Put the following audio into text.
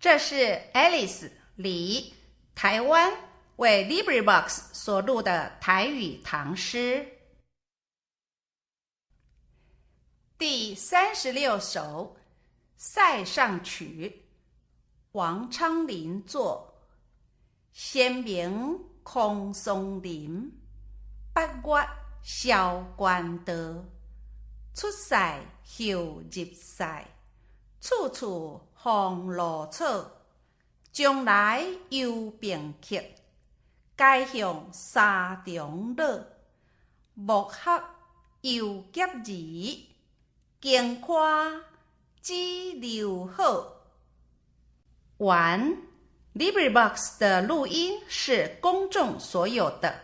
这是 Alice 李台湾为 LibriVox 所录的台语唐诗。第36首《塞上曲》，王昌龄作。仙明空松林，八月萧关道。出塞后入塞，处处芳芦草。将来又并客，该向沙中落。木客又结儿，经看知留好。完。LibriVox 的录音是公众所有的。